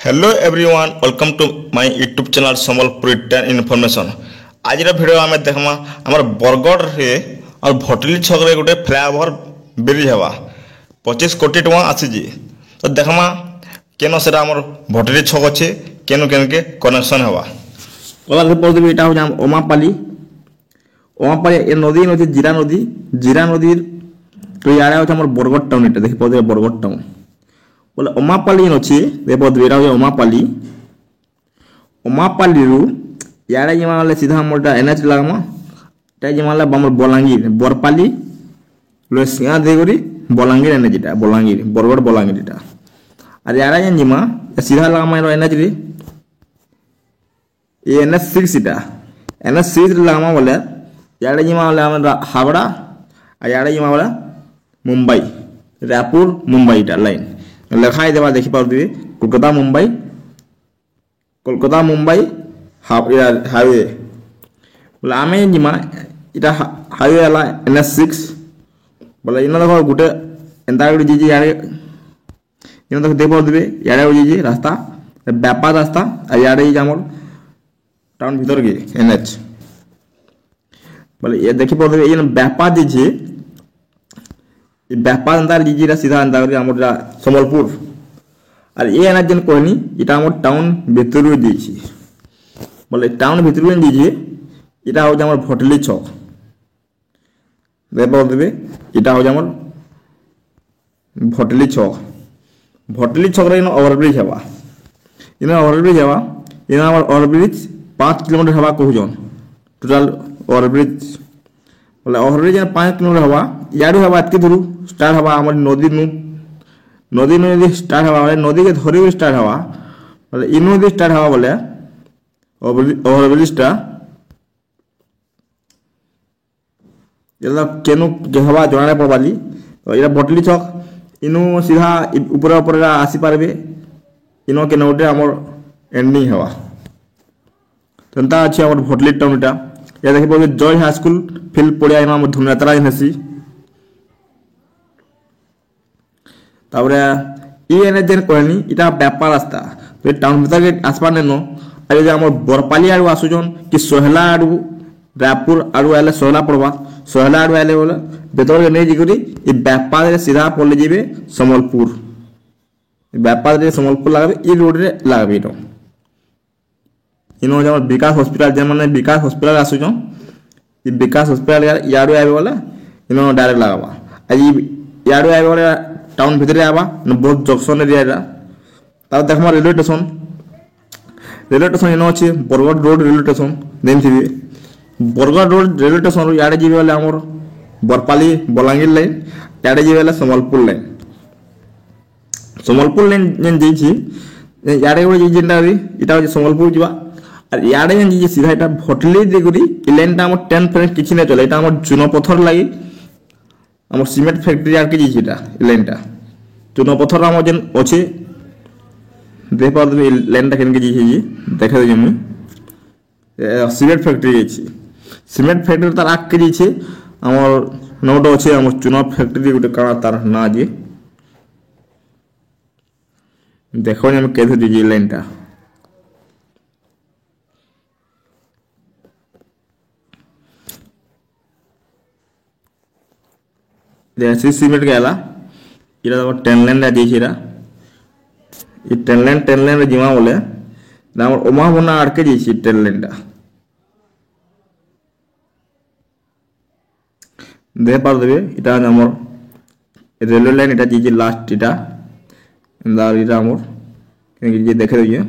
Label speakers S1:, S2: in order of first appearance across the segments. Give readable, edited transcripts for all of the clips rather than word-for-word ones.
S1: Hello everyone welcome to my YouTube channel Sambalpur ten information. आज video आम देखमा आमर बरगढ़ रे और भटली छक रे गोटे फ्लाईओवर ब्रिज हवा 25 कोटी टका आसी। तो देखमा केन से आमर भटली छक अच्छे केन केन के कनेक्शन हवा
S2: এটা হচ্ছে ওমাপালি ওমাপালি এ নদী হচ্ছে জিরা নদীর তো ইয়ারে হচ্ছে আমার বরগড় টাউন। এটা দেখি পড়বে বরগড় টাউন বলে ওমাপালি আছে দেখো এটা হচ্ছে ওমাপালি রু ইয়ারে জিমালে সিধা মোটা এনএচ লাগামা তাই জিমালে আমার বলাঙ্গীর বরপালি লো সিয়া দেগরি বলাঙ্গীর এনএচ এটা বলাঙ্গীর বরগড় বলাঙ্গীর এটা আর ইয়ারে জিমা সিধা লাগামা এনএচ রে NS6 इटा NS6 लामा बोले यारे जिमा बोले हमारा हावड़ा और यारे जिमा बोले मुंबई रायपुर मुंबई इटा लाइन लिखा है देवा देखी पाओ दिए कोलकाता मुंबई हाईवे बोले आमे जिमा इटा हाईवे वाला NS6 बोले इन्हों देखो गुटे एंता गुटे जीजी यारे इन्हों देखो देखो दिए यारे जीजी रास्ता व्यापार रास्ता और यारे जामोर टाउन भीतर के एनएच बोले ये देखि पड़े ये व्यापार दीजिए ये व्यापार अंदर दीजिए सीधा अंदर के हमर संबलपुर और ये एनएच जन कहनी इटा हमर टाउन भीतर दीजिए बोले टाउन भीतर दीजिए इटा हो हमर भटली छक देखो देबे इटा हो हमर भटली छक रे ओवरब्रिज हवा इन ओवरब्रिज हवा इन हमर ओवरब्रिज 5 किलोमीटर हवा कहून टोटाल ओवरब्रिज बोले ओवरब्रिज 5 किलोमीटर हवा यार हवा एतके धरू स्टार्ट हवा हमर नदी नदी स्टार्ट हवा बोले नदी के धरी स्टार्ट हवा बोले इन नदी स्टार्ट हवा बोले ओवरब्रिज टा एला केनु के हवा जणाने पड़बाली तो एला बटली छक इनु सीधा ऊपर ऊपर आसी पारबे इनो के नोटे हमर एंडिंग हवा तंता अच्छे हमर भटली टाउन इटा या देखि पड़े जय हाई स्कूल फील्ड पड़िया इना हमर धुमयात्रा हेसी ताबरे ई एने जेन कहनी इटा व्यापार रास्ता तो टाउन भीतर के आसपा नेनो अरे जे हमर बरपाली आडू आसुजन कि सोहला आडू रायपुर आडू आले सोहला पड़वा सोहला आडू आले बोले बेतर के नै जिकरी ई व्यापार रे सीधा पड़ले जेबे संबलपुर व्यापार रे संबलपुर लगाबे ई रोड रे लगाबे तो इनो जब विकास हॉस्पिटल जे माने विकास हॉस्पिटल आसुजो ई विकास हॉस्पिटल याडू आबे वाला इनो डायरेक्ट लगाबा आज याडू आबे वाला टाउन भीतर आबा न बहुत जंक्शन एरिया रा ता देखमा रेलवे स्टेशन इनो अछि बरगढ़ रोड रेलवे स्टेशन देन थिबे बरगढ़ रोड रेलवे स्टेशन रो याडे जीबे वाला हमर बरपाली बलांगीर लाइन याडे जीबे वाला संबलपुर लाइन जेन जेछि याडे गो जेनटा री इटा संबलपुर जीवा और याडे जे सीधा इटा भटली देगुरी इ लाइनटा हमर 10 फ्रेंड किछि नै चले इटा हमर चुनो पत्थर लागि हमर सीमेंट फैक्ट्री आर के जे इटा इ लाइनटा चुनो पत्थर हमर जेन अछि देख पा दे लाइनटा केन के जे देखा दे हम सीमेंट फैक्ट्री अछि सीमेंट फैक्ट्री तार आक के जे हमर नोट अछि हमर चुनो फैक्ट्री गुटे काना तार ना जे देखो हम केथु जे लाइनटा जैसे सीमेंट गला इरा 10 लाइन ला दिछिरा ई 10 लाइन रे जिमा बोले ना हमर ओमा बना आड़के दिछि 10 लाइन टा दे पार देबे इटा हमर रेलवे लाइन इटा जे लास्ट इटा इंदार इटा हमर जे देखे दिए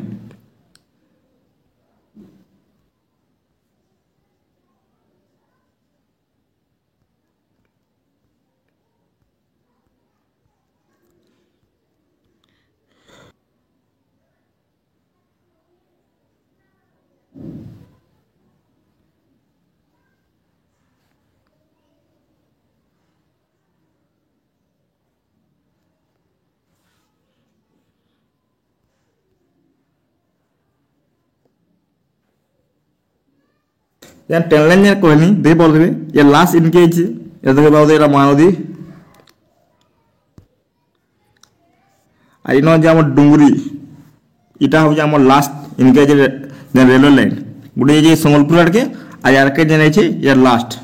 S2: यार 10 लाइन यार कहनी दे बोल देबे ये लास्ट इनके अछि ये देखे बाउ देला महानदी आ इनो जे हमर डुंगरी इटा हूँ आम लास्ट इनके रेलवे लाइन गोटे ये सम्बलपुर आड़के आ यार के जेन यार लास्ट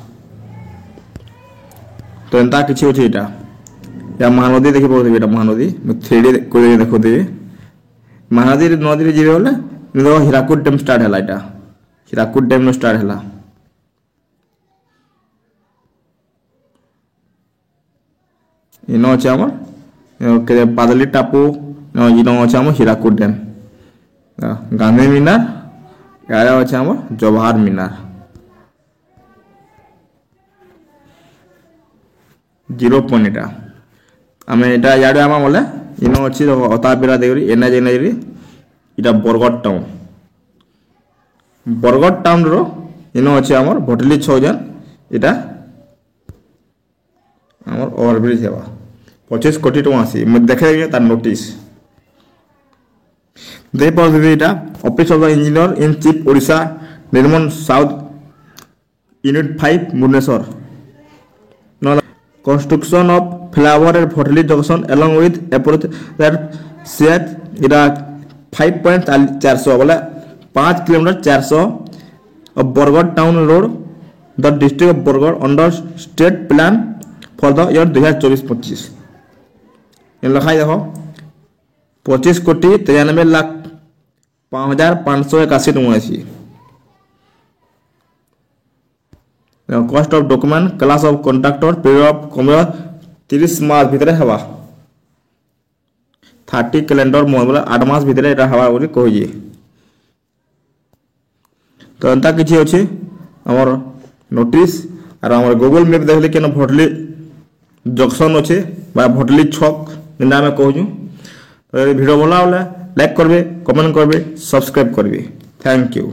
S2: तो एंता किसी अच्छे यहाँ या महानदी देखी पाते ये महानदी थ्री देखुदी महानदी नदी जी बोले देखो हीराकुद डैम स्टार्ट है यहाँ हीराकुद डैम स्टार्ट है इन अच्छे आम पादली टापू इन अच्छे आम हीराकुद डैम गांधी मीनार यार अच्छे आम जवाहर मीनार 0 पॉइंट इटा आम इटा याडे आम बोले इन अच्छी अतापिरा देवरी एनएच इटा बरगढ़ टाउन रो इन अच्छे आम भटली 6000 इटा आम ओवरब्रिज है 25 कोटी टका आसी देखे तार नोटिस दे पारे इटा office of the engineer in chief Odisha निर्मल south unit 5 Bhubaneswar construction of flyover at Bhatli junction along with approach that set इटा 5.400 बोले 5 kilometre 400 of Bargarh town road the district of Bargarh under state plan for the year 2024-25 इन लिखा देखो 25 कोटी 93 लाख 5,581 टका cost of document class of contractor period of कम 30 मास भितर हवा 30 कैलेंडर बोले 8 मास भितर एटा हवा बोली कहि तो एंता किछि अछि हमर नोटिस और हमर गूगल मैप देखले केन भटली जंक्शन अच्छे बा भटली छक जेनटा आम कहूँ तो वीडियो भल लाइक करबे कमेंट करबे सब्सक्राइब करबे थैंक यू।